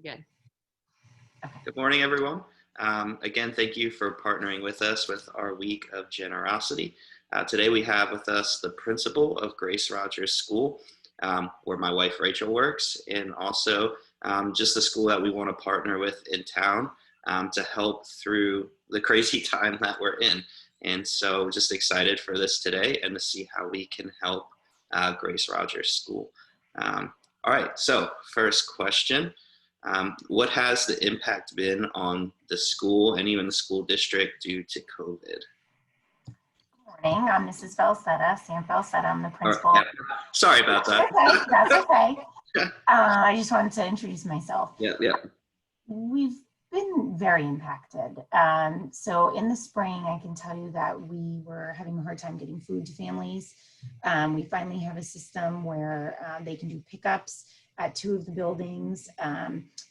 good. Okay. Good morning, everyone. Again, thank you for partnering with us with our week of generosity. Today we have with us the principal of Grace Rogers School, where my wife Rachel works, and also just the school that we want to partner with in town to help through the crazy time that we're in. And so just excited for this today and to see how we can help Grace Rogers School. All right, so first question. What has the impact been on the school and even the school district due to COVID? Good morning, I'm Mrs. Felicetta, Sam Felicetta, I'm the principal. Yeah. Sorry about that. Okay, that's okay. I just wanted to introduce myself. Yeah. We've been very impacted. So in the spring, I can tell you that we were having a hard time getting food to families. We finally have a system where they can do pickups at 2 of the buildings,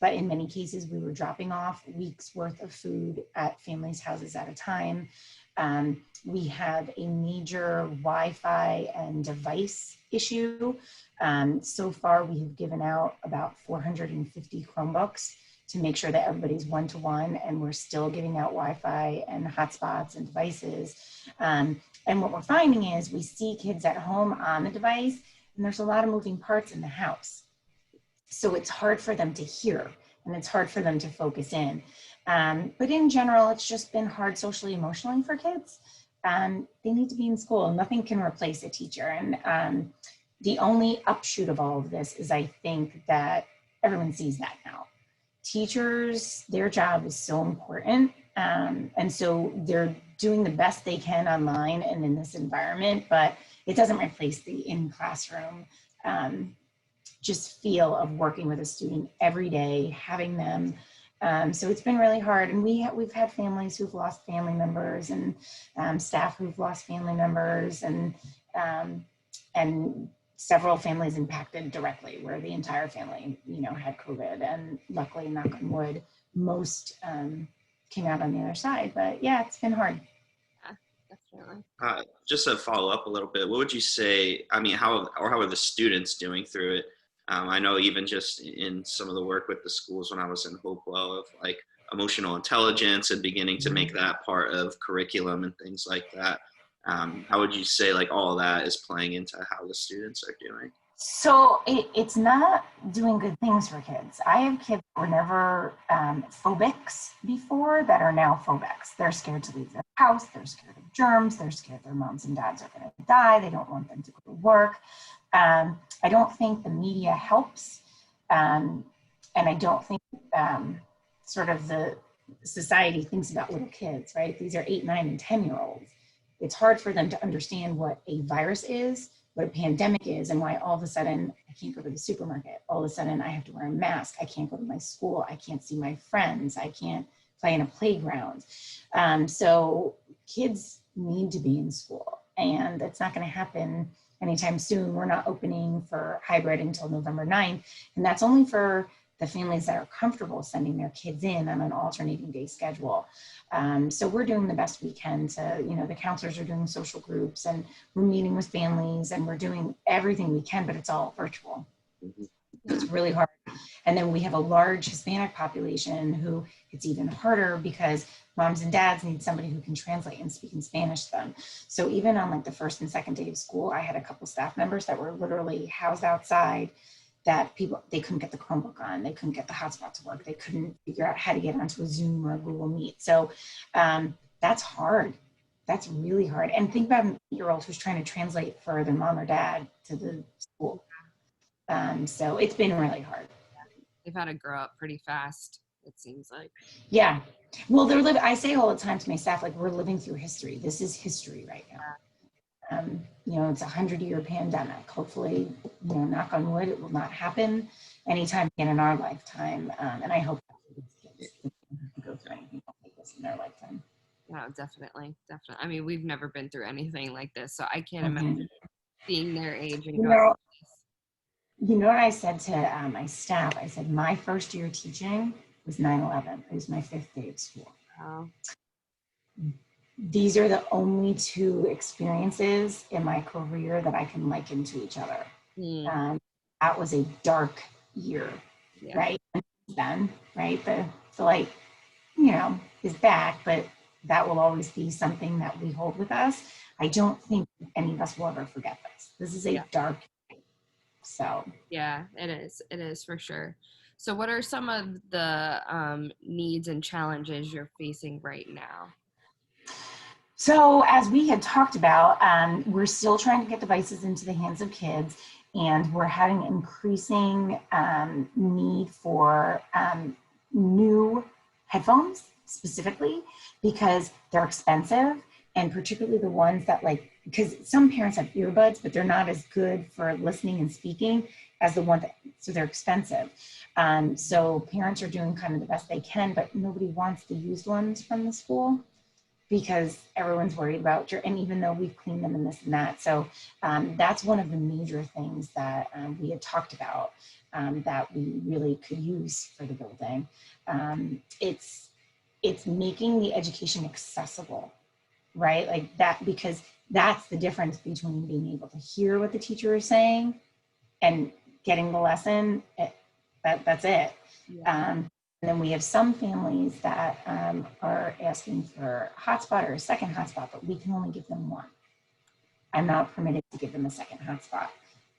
but in many cases we were dropping off weeks worth of food at families' houses at a time. We have a major Wi-Fi and device issue. So far we have given out about 450 Chromebooks to make sure that everybody's one-to-one, and we're still giving out Wi-Fi and hotspots and devices. And what we're finding is we see kids at home on the device, and there's a lot of moving parts in the house. So it's hard for them to hear, and it's hard for them to focus in. But in general, it's just been hard socially, emotionally for kids. They need to be in school. Nothing can replace a teacher. And the only upshoot of all of this is I think that everyone sees that now. Teachers, their job is so important. And so they're doing the best they can online and in this environment, but it doesn't replace the in-classroom just feel of working with a student every day, having them. So it's been really hard. And we've had families who've lost family members and staff who've lost family members and several families impacted directly where the entire family, had COVID, and luckily, knock on wood, most came out on the other side. But yeah, it's been hard. Yeah, definitely. Just to follow up a little bit, what would you say, how are the students doing through it? I know even just in some of the work with the schools when I was in Hopewell of like emotional intelligence and beginning to make that part of curriculum and things like that. How would you say like all of that is playing into how the students are doing? So it's not doing good things for kids. I have kids that were never phobics before that are now phobics. They're scared to leave their house. They're scared of germs. They're scared their moms and dads are going to die. They don't want them to go to work. I don't think the media helps. And I don't think sort of the society thinks about little kids, right? These are 8, 9, and 10-year-olds. It's hard for them to understand what a virus is, what a pandemic is, and why all of a sudden I can't go to the supermarket. All of a sudden I have to wear a mask. I can't go to my school. I can't see my friends. I can't play in a playground. So kids need to be in school, and that's not going to happen anytime soon. We're not opening for hybrid until November 9th, and that's only for the families that are comfortable sending their kids in on an alternating day schedule. So we're doing the best we can to, the counselors are doing social groups, and we're meeting with families, and we're doing everything we can, but it's all virtual. It's really hard. And then we have a large Hispanic population who it's even harder because moms and dads need somebody who can translate and speak in Spanish to them. So even on like the first and second day of school, I had a couple staff members that were literally housed outside that they couldn't get the Chromebook on, they couldn't get the hotspot to work, they couldn't figure out how to get onto a Zoom or a Google Meet. So that's hard. That's really hard. And think about an 8-year-old who's trying to translate for their mom or dad to the school. So it's been really hard. They've had to grow up pretty fast, it seems like. Yeah. Well, I say all the time to my staff, like, we're living through history. This is history right now. It's a 100-year pandemic. Hopefully, knock on wood, it will not happen anytime again in our lifetime. And I hope that kids don't have to go through anything like this in their lifetime. Yeah, definitely. We've never been through anything like this, so I can't imagine being their age and going through this. You know what I said to my staff? I said, my first year teaching was 9/11. It was my 5th day of school. Wow. These are the only 2 experiences in my career that I can liken to each other. That was a dark year, right? then, right? The light, is back, but that will always be something that we hold with us. I don't think any of us will ever forget this. This is a Yeah. dark, so. Yeah, it is. It is for sure. So, what are some of the needs and challenges you're facing right now? So as we had talked about, we're still trying to get devices into the hands of kids, and we're having increasing need for new headphones specifically because they're expensive, and particularly the ones that because some parents have earbuds, but they're not as good for listening and speaking as the ones so they're expensive. So parents are doing kind of the best they can, but nobody wants the used ones from the school, because everyone's worried about and even though we've cleaned them and this and that. So that's one of the major things that we had talked about that we really could use for the building. It's making the education accessible, right? Like that, because that's the difference between being able to hear what the teacher is saying and getting the lesson. That's it. Yeah. And then we have some families that are asking for a hotspot or a second hotspot, but we can only give them one. I'm not permitted to give them a second hotspot.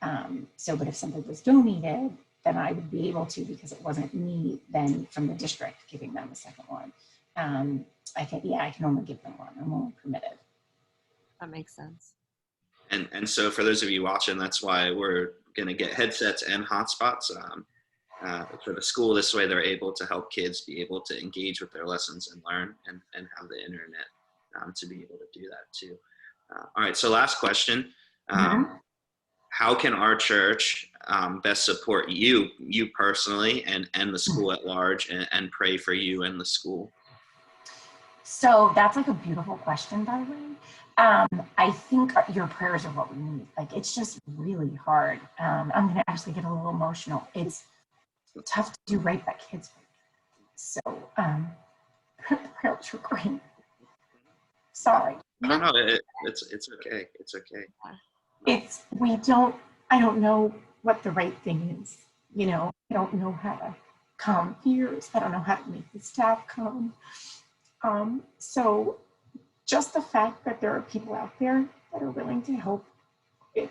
But if something was donated, then I would be able to, because it wasn't me then from the district giving them a second one. I can only give them one. I'm only permitted. That makes sense. And so for those of you watching, that's why we're going to get headsets and hotspots for the school. This way they're able to help kids be able to engage with their lessons and learn and have the internet to be able to do that too. All right, so last question. How can our church best support you personally and the school at large and pray for you and the school? So that's like a beautiful question, by the way. I think your prayers are what we need. Like, it's just really hard. I'm going to actually get a little emotional. It's tough to do right by kids. So prayers are great. Sorry. No, it's okay. It's okay. I don't know what the right thing is. I don't know how to calm fears. I don't know how to make the staff calm. So just the fact that there are people out there that are willing to help, it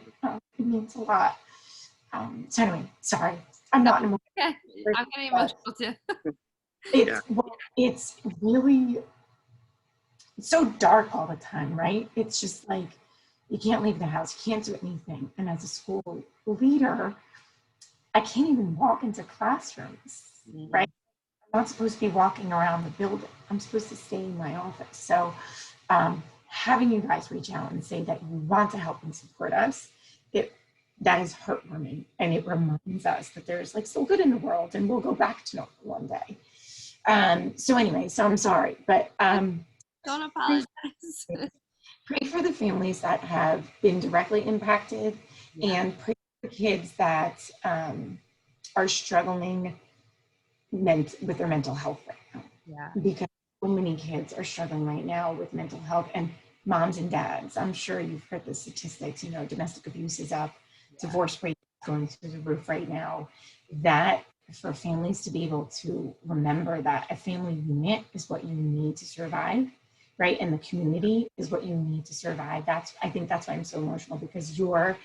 means a lot. So anyway, sorry, I'm not emotional. Okay. I'm getting emotional too. It's really so dark all the time, right? It's just like, you can't leave the house, you can't do anything. And as a school leader, I can't even walk into classrooms, right? I'm not supposed to be walking around the building. I'm supposed to stay in my office. So having you guys reach out and say that you want to help and support us, that is heartwarming. And it reminds us that there's still good in the world and we'll go back to normal one day. So anyway, so I'm sorry, but don't apologize. Pray for the families that have been directly impacted, and pray for the kids that are struggling with their mental health right now. Yeah. Because so many kids are struggling right now with mental health, and moms and dads. I'm sure you've heard the statistics, domestic abuse is up, divorce rate is going through the roof right now. That for families to be able to remember that a family unit is what you need to survive, right? And the community is what you need to survive. I think that's why I'm so emotional, because your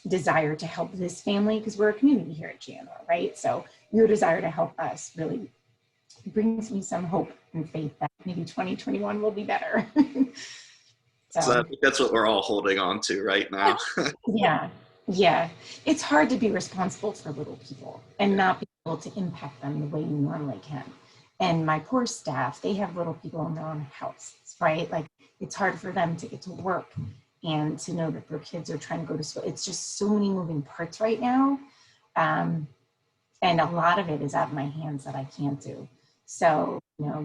desire to help this family, because we're a community here at GNR, right? So your desire to help us really brings me some hope and faith that maybe 2021 will be better. So I think that's what we're all holding on to right now. Yeah. It's hard to be responsible for little people and not be able to impact them the way you normally can. And my poor staff, they have little people in their own houses, right? Like, it's hard for them to get to work and to know that their kids are trying to go to school. It's just so many moving parts right now. And a lot of it is out of my hands that I can't do. So,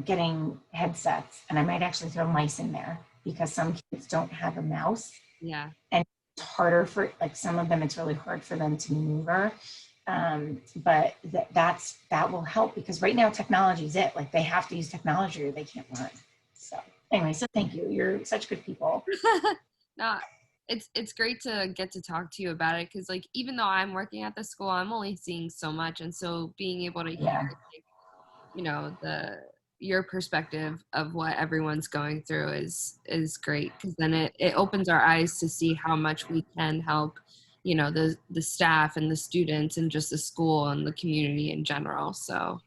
getting headsets, and I might actually throw mice in there, because some kids don't have a mouse. Yeah. And it's harder for, some of them, it's really hard for them to maneuver. But that will help, because right now technology is it. They have to use technology or they can't learn. So anyway, so thank you. You're such good people. No, it's great to get to talk to you about it because, like, even though I'm working at the school, I'm only seeing so much, and so being able to hear, Yeah. like, your perspective of what everyone's going through is great because then it opens our eyes to see how much we can help, the staff and the students and just the school and the community in general. So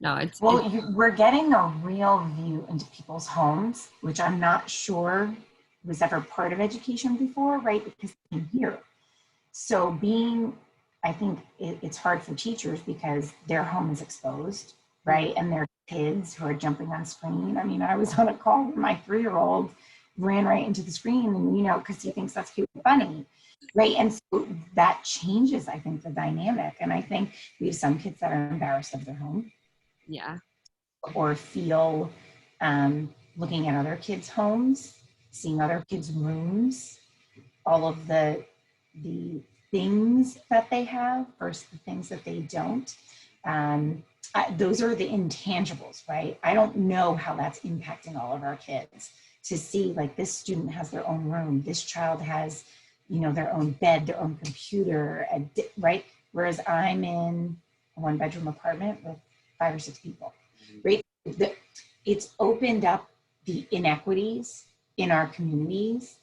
no, it's Well, we're getting a real view into people's homes, which I'm not sure was ever part of education before, right? Because they came here. So I think it's hard for teachers because their home is exposed, right? And their kids who are jumping on screen. I mean, I was on a call with my 3-year-old ran right into the screen and, because he thinks that's cute and funny, right? And so that changes, I think, the dynamic. And I think we have some kids that are embarrassed of their home. Yeah. Or feel looking at other kids' homes, seeing other kids' rooms, all of the things that they have versus the things that they don't. Those are the intangibles, right? I don't know how that's impacting all of our kids to see like this student has their own room, this child has, their own bed, their own computer, right? Whereas I'm in a 1-bedroom apartment with 5 or 6 people, right? It's opened up the inequities in our communities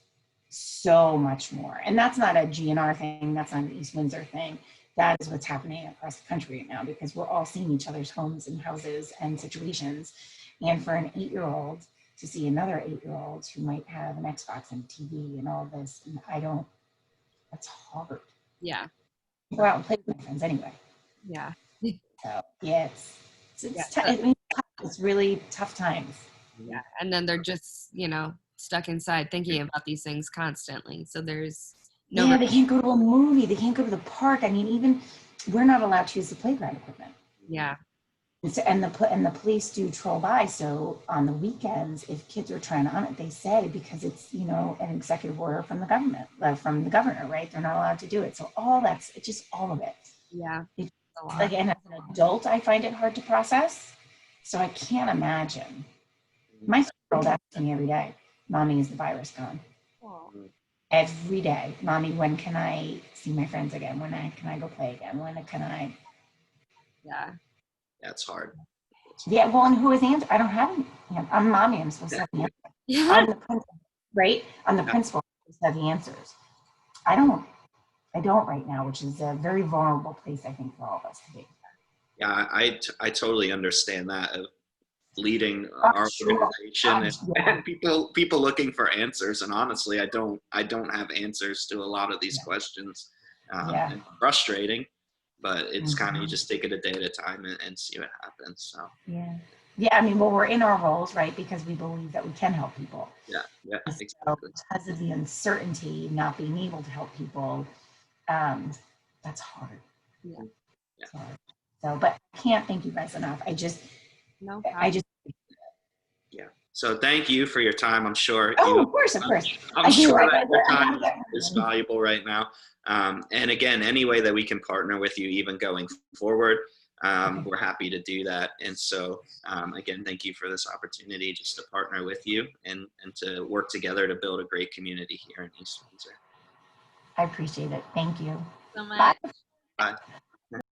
so much more. And that's not a GNR thing. That's not an East Windsor thing. That is what's happening across the country right now because we're all seeing each other's homes and houses and situations. And for an 8-year-old to see another 8-year-old who might have an Xbox and a TV and all this, and that's hard. Yeah. Go out and play with my friends anyway. Yeah. So yeah, it's really tough times. Yeah. And then they're just, stuck inside thinking about these things constantly. So there's no. Yeah, they can't go to a movie. They can't go to the park. I mean, even we're not allowed to use the playground equipment. Yeah. And the police do troll by. So on the weekends, if kids are trying on it, they say because it's an executive order from the government, from the governor, right? They're not allowed to do it. So it's just all of it. Yeah. Again, as an adult, I find it hard to process. So I can't imagine. My 3-year-old asks me every day, "Mommy, is the virus gone?" Oh. Every day, "Mommy, when can I see my friends again? When can I go play again? When can I?" Yeah. That's hard. Yeah, well, and who is answer? I don't have any. I'm mommy. I'm supposed to have the answer. Yeah. I'm the principal, right? I'm the principal. I'm supposed to have the answers. I don't right now, which is a very vulnerable place, I think, for all of us to be. Yeah, I totally understand that of leading our organization and people looking for answers. And honestly, I don't have answers to a lot of these questions. And frustrating, but it's kind of you just take it a day at a time and see what happens. So yeah. I mean, well, we're in our roles, right? Because we believe that we can help people. Yeah, exactly. So because of the uncertainty, not being able to help people, that's hard. Yeah. It's hard. So, but I can't thank you guys enough. No problem. Yeah. So thank you for your time. I'm sure. Of course. I'm sure that your time is valuable right now. And again, any way that we can partner with you, even going forward, we're happy to do that. And so, again, thank you for this opportunity just to partner with you and to work together to build a great community here in East Windsor. I appreciate it. Thank you. so much. Bye.